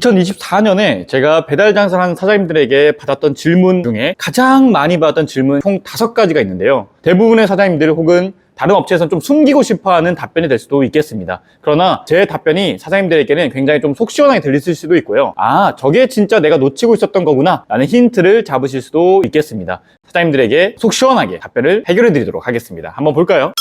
2024년에 제가 배달 장사를 하는 사장님들에게 받았던 질문 중에 가장 많이 받았던 질문 총 5가지가 있는데요. 대부분의 사장님들 혹은 다른 업체에서는 좀 숨기고 싶어하는 답변이 될 수도 있겠습니다. 그러나 제 답변이 사장님들에게는 굉장히 좀 속 시원하게 들리실 수도 있고요. 아, 저게 진짜 내가 놓치고 있었던 거구나 라는 힌트를 잡으실 수도 있겠습니다. 사장님들에게 속 시원하게 답변을 해결해 드리도록 하겠습니다. 한번 볼까요?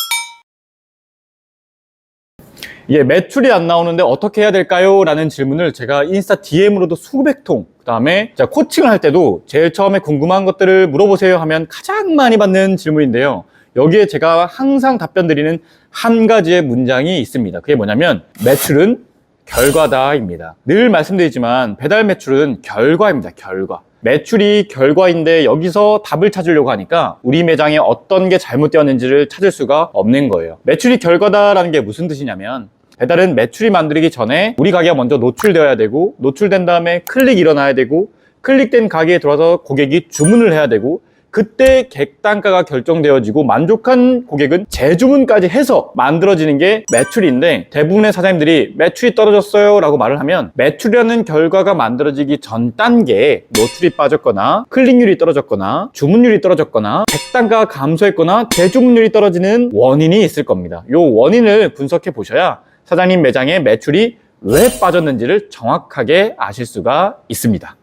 매출이 안 나오는데 어떻게 해야 될까요? 라는 질문을 제가 인스타 DM으로도 수백 통, 그 다음에 제가 코칭을 할 때도 제일 처음에 궁금한 것들을 물어보세요 하면 가장 많이 받는 질문인데요. 여기에 제가 항상 답변 드리는 한 가지의 문장이 있습니다. 그게 뭐냐면 매출은 결과다입니다. 늘 말씀드리지만 배달 매출은 결과입니다. 결과. 매출이 결과인데 여기서 답을 찾으려고 하니까 우리 매장에 어떤 게 잘못되었는지를 찾을 수가 없는 거예요. 매출이 결과다라는 게 무슨 뜻이냐면 배달은 매출이 만들기 전에 우리 가게가 먼저 노출되어야 되고 노출된 다음에 클릭이 일어나야 되고 클릭된 가게에 들어와서 고객이 주문을 해야 되고 그때 객단가가 결정되어지고 만족한 고객은 재주문까지 해서 만들어지는 게 매출인데 대부분의 사장님들이 매출이 떨어졌어요 라고 말을 하면 매출이라는 결과가 만들어지기 전 단계에 노출이 빠졌거나 클릭률이 떨어졌거나 주문율이 떨어졌거나 객단가가 감소했거나 재주문율이 떨어지는 원인이 있을 겁니다. 이 원인을 분석해 보셔야 사장님 매장의 매출이 왜 빠졌는지를 정확하게 아실 수가 있습니다.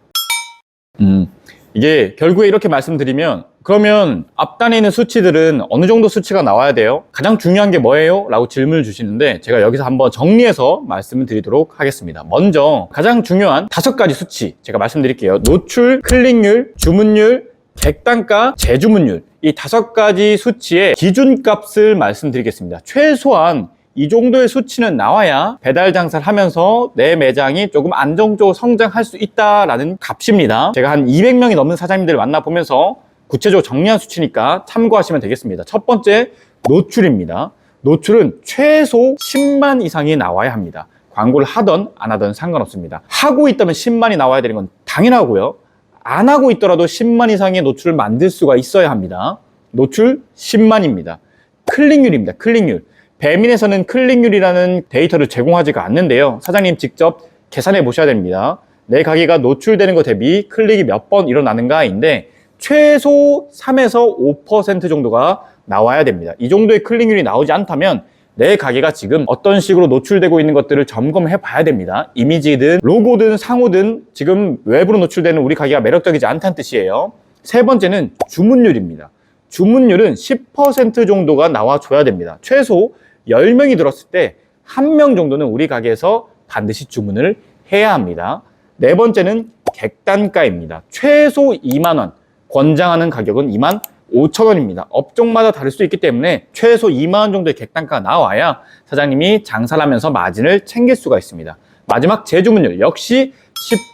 이게 결국에 이렇게 말씀드리면 그러면 앞단에 있는 수치들은 어느 정도 수치가 나와야 돼요? 가장 중요한 게 뭐예요? 라고 질문을 주시는데 제가 여기서 한번 정리해서 말씀을 드리도록 하겠습니다. 먼저 가장 중요한 5가지 수치 제가 말씀드릴게요. 노출, 클릭률, 주문율, 객단가, 재주문율 이 5가지 수치의 기준값을 말씀드리겠습니다. 최소한 이 정도의 수치는 나와야 배달 장사를 하면서 내 매장이 조금 안정적으로 성장할 수 있다라는 값입니다. 제가 한 200명이 넘는 사장님들을 만나보면서 구체적으로 정리한 수치니까 참고하시면 되겠습니다. 첫 번째, 노출입니다. 노출은 최소 10만 이상이 나와야 합니다. 광고를 하던 안 하던 상관없습니다. 하고 있다면 10만이 나와야 되는 건 당연하고요. 안 하고 있더라도 10만 이상의 노출을 만들 수가 있어야 합니다. 노출 10만입니다. 클릭률입니다. 클릭률. 배민에서는 클릭률이라는 데이터를 제공하지가 않는데요. 사장님 직접 계산해 보셔야 됩니다. 내 가게가 노출되는 것 대비 클릭이 몇 번 일어나는가인데 최소 3에서 5% 정도가 나와야 됩니다. 이 정도의 클릭률이 나오지 않다면 내 가게가 지금 어떤 식으로 노출되고 있는 것들을 점검해 봐야 됩니다. 이미지든 로고든 상호든 지금 외부로 노출되는 우리 가게가 매력적이지 않다는 뜻이에요. 세 번째는 주문율입니다. 주문율은 10% 정도가 나와줘야 됩니다. 최소 10명이 들었을 때 1명 정도는 우리 가게에서 반드시 주문을 해야 합니다. 네 번째는 객단가입니다. 최소 2만 원, 권장하는 가격은 2만 5천 원입니다. 업종마다 다를 수 있기 때문에 최소 2만 원 정도의 객단가가 나와야 사장님이 장사를 하면서 마진을 챙길 수가 있습니다. 마지막 재주문율 역시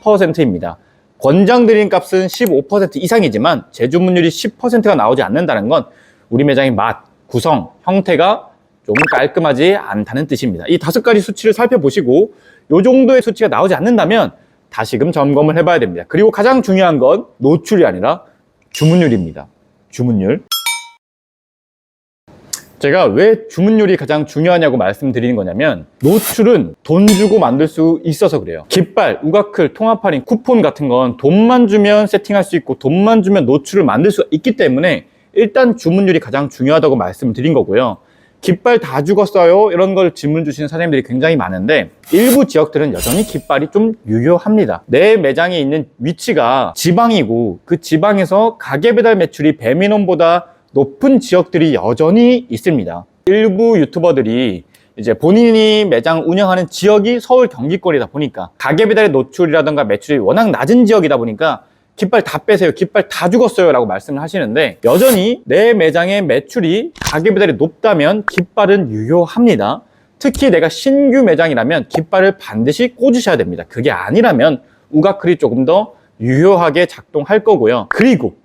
10%입니다. 권장드린 값은 15% 이상이지만 재주문율이 10%가 나오지 않는다는 건 우리 매장의 맛, 구성, 형태가 좀 깔끔하지 않다는 뜻입니다. 이 5가지 수치를 살펴보시고 이 정도의 수치가 나오지 않는다면 다시금 점검을 해봐야 됩니다. 그리고 가장 중요한 건 노출이 아니라 주문율입니다. 주문율. 제가 왜 주문율이 가장 중요하냐고 말씀드리는 거냐면 노출은 돈 주고 만들 수 있어서 그래요. 깃발, 우가클, 통합 할인, 쿠폰 같은 건 돈만 주면 세팅할 수 있고 돈만 주면 노출을 만들 수 있기 때문에 일단 주문율이 가장 중요하다고 말씀을 드린 거고요. 깃발 다 죽었어요? 이런 걸 질문 주시는 사장님들이 굉장히 많은데 일부 지역들은 여전히 깃발이 좀 유효합니다. 내 매장에 있는 위치가 지방이고 그 지방에서 가게 배달 매출이 배민원보다 높은 지역들이 여전히 있습니다. 일부 유튜버들이 이제 본인이 매장 운영하는 지역이 서울 경기권이다 보니까 가게 배달의 노출이라든가 매출이 워낙 낮은 지역이다 보니까 깃발 다 빼세요. 깃발 다 죽었어요. 라고 말씀을 하시는데 여전히 내 매장의 매출이 가게 배달이 높다면 깃발은 유효합니다. 특히 내가 신규 매장이라면 깃발을 반드시 꽂으셔야 됩니다. 그게 아니라면 우가클이 조금 더 유효하게 작동할 거고요. 그리고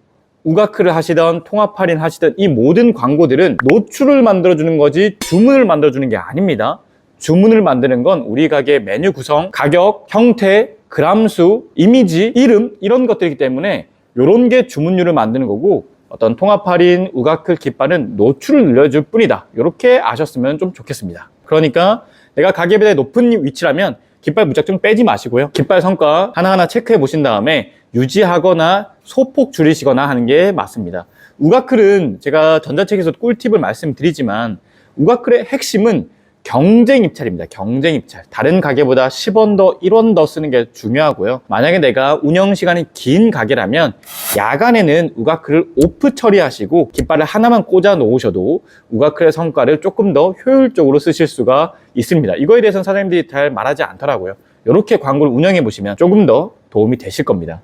우가클을 하시던 통합 할인 하시던 이 모든 광고들은 노출을 만들어주는 거지 주문을 만들어주는 게 아닙니다. 주문을 만드는 건 우리 가게 메뉴 구성, 가격, 형태, 그람수, 이미지, 이름 이런 것들이기 때문에 이런 게 주문율을 만드는 거고 어떤 통합 할인, 우가클, 깃발은 노출을 늘려줄 뿐이다. 이렇게 아셨으면 좀 좋겠습니다. 그러니까 내가 가게 배달이 높은 위치라면 깃발 무작정 빼지 마시고요. 깃발 성과 하나하나 체크해 보신 다음에 유지하거나 소폭 줄이시거나 하는 게 맞습니다. 우가클은 제가 전자책에서 꿀팁을 말씀드리지만 우가클의 핵심은 경쟁 입찰입니다. 경쟁 입찰. 다른 가게보다 10원 더, 1원 더 쓰는 게 중요하고요. 만약에 내가 운영 시간이 긴 가게라면 야간에는 우가클을 오프 처리하시고 깃발을 하나만 꽂아 놓으셔도 우가클의 성과를 조금 더 효율적으로 쓰실 수가 있습니다. 이거에 대해서는 사장님들이 잘 말하지 않더라고요. 이렇게 광고를 운영해 보시면 조금 더 도움이 되실 겁니다.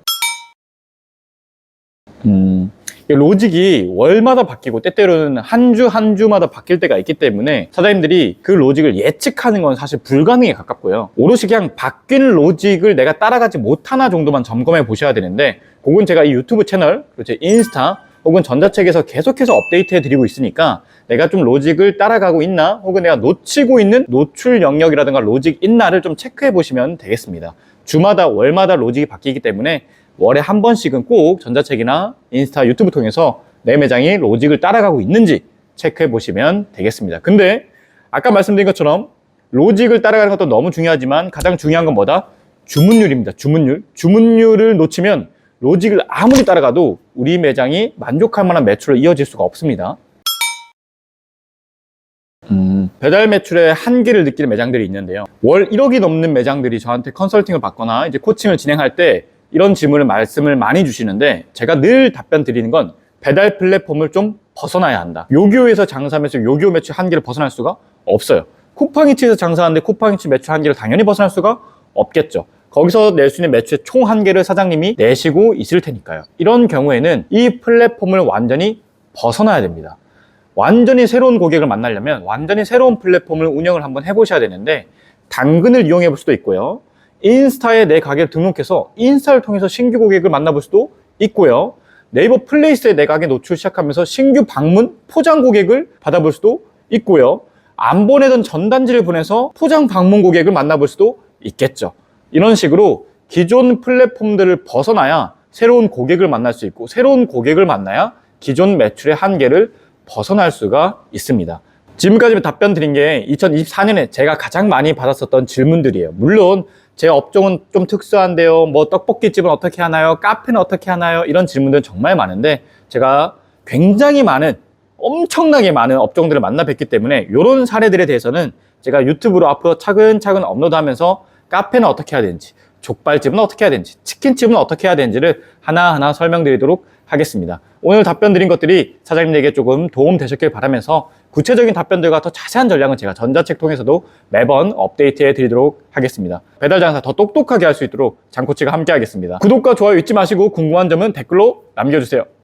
로직이 월마다 바뀌고 때때로는 한 주 한 주마다 바뀔 때가 있기 때문에 사장님들이 그 로직을 예측하는 건 사실 불가능에 가깝고요. 오롯이 그냥 바뀐 로직을 내가 따라가지 못하나 정도만 점검해 보셔야 되는데 그건 제가 이 유튜브 채널, 제 인스타 혹은 전자책에서 계속해서 업데이트해 드리고 있으니까 내가 좀 로직을 따라가고 있나 혹은 내가 놓치고 있는 노출 영역이라든가 로직 있나를 좀 체크해 보시면 되겠습니다. 주마다 월마다 로직이 바뀌기 때문에 월에 한 번씩은 꼭 전자책이나 인스타, 유튜브 통해서 내 매장이 로직을 따라가고 있는지 체크해 보시면 되겠습니다. 근데 아까 말씀드린 것처럼 로직을 따라가는 것도 너무 중요하지만 가장 중요한 건 뭐다? 주문율입니다. 주문율. 주문율을 놓치면 로직을 아무리 따라가도 우리 매장이 만족할 만한 매출로 이어질 수가 없습니다. 배달 매출의 한계를 느끼는 매장들이 있는데요. 월 1억이 넘는 매장들이 저한테 컨설팅을 받거나 이제 코칭을 진행할 때 이런 질문을 말씀을 많이 주시는데 제가 늘 답변 드리는 건 배달 플랫폼을 좀 벗어나야 한다. 요기요에서 장사하면서 요기요 매출 한계를 벗어날 수가 없어요. 쿠팡이츠에서 장사하는데 쿠팡이츠 매출 한계를 당연히 벗어날 수가 없겠죠. 거기서 낼 수 있는 매출의 총 한계를 사장님이 내시고 있을 테니까요. 이런 경우에는 이 플랫폼을 완전히 벗어나야 됩니다. 완전히 새로운 고객을 만나려면 완전히 새로운 플랫폼을 운영을 한번 해보셔야 되는데 당근을 이용해 볼 수도 있고요. 인스타에 내 가게를 등록해서 인스타를 통해서 신규 고객을 만나볼 수도 있고요. 네이버 플레이스에 내 가게 노출 시작하면서 신규 방문 포장 고객을 받아볼 수도 있고요. 안 보내던 전단지를 보내서 포장 방문 고객을 만나볼 수도 있겠죠. 이런 식으로 기존 플랫폼들을 벗어나야 새로운 고객을 만날 수 있고 새로운 고객을 만나야 기존 매출의 한계를 벗어날 수가 있습니다. 지금까지 답변 드린 게 2024년에 제가 가장 많이 받았었던 질문들이에요. 물론 제 업종은 좀 특수한데요. 뭐 떡볶이집은 어떻게 하나요? 카페는 어떻게 하나요? 이런 질문들은 정말 많은데 제가 굉장히 많은 엄청나게 많은 업종들을 만나 뵙기 때문에 이런 사례들에 대해서는 제가 유튜브로 앞으로 차근차근 업로드하면서 카페는 어떻게 해야 되는지 족발집은 어떻게 해야 되는지 치킨집은 어떻게 해야 되는지를 하나하나 설명드리도록 하겠습니다. 오늘 답변 드린 것들이 사장님에게 조금 도움 되셨길 바라면서 구체적인 답변들과 더 자세한 전략은 제가 전자책 통해서도 매번 업데이트해 드리도록 하겠습니다. 배달 장사 더 똑똑하게 할 수 있도록 장코치가 함께 하겠습니다. 구독과 좋아요 잊지 마시고 궁금한 점은 댓글로 남겨주세요.